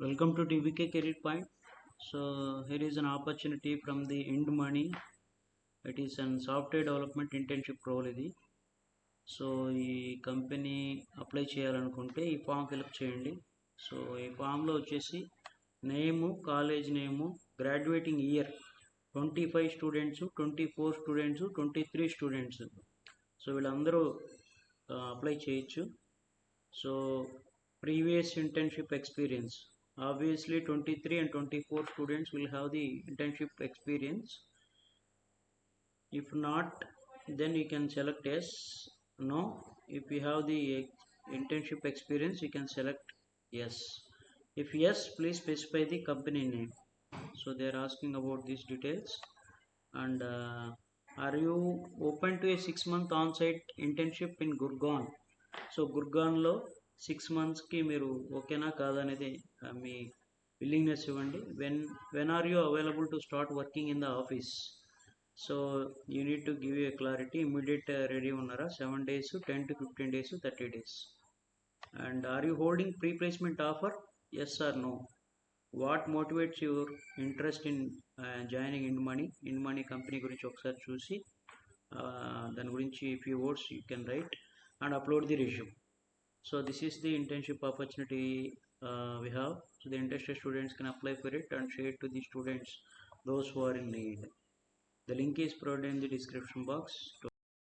Welcome to TVK Career Point. So here is an opportunity from the INDMoney. It is an software development internship role ఇది. So ఈ company apply చేయాలనుకుంటే ఈ form fill up చేయండి. So ఈ ఫామ్లో వచ్చేసి name, college name, graduating year 25 students, 24 students, 23 students. So వీళ్ళందరూ apply చేయొచ్చు. So previous internship experience, obviously 23 and 24 students will have the internship experience. If not, then you can select yes, no. If you have the internship experience, you can select yes. If yes, please specify the company name. So they are asking about these details. And are you open to a 6-month on-site internship in Gurgaon? So గుర్గాన్లో 6 మంత్స్కి మీరు ఓకేనా కాదనేది మీ willingness ఇవ్వండి. When are you available to start working in the office? So you need to give a clarity. Immediate ready ఉన్నారా? 7 days, 10 to 15 days, 30 days. And are you holding pre placement offer? Yes or no. What motivates your interest in joining INDMoney company గురించి ఒకసారి చూసి దాని గురించి few words you can right and upload the resume. So this is the internship opportunity we have. So the interested students can apply for it and share it to the students, those who are in need. The link is provided in the description box.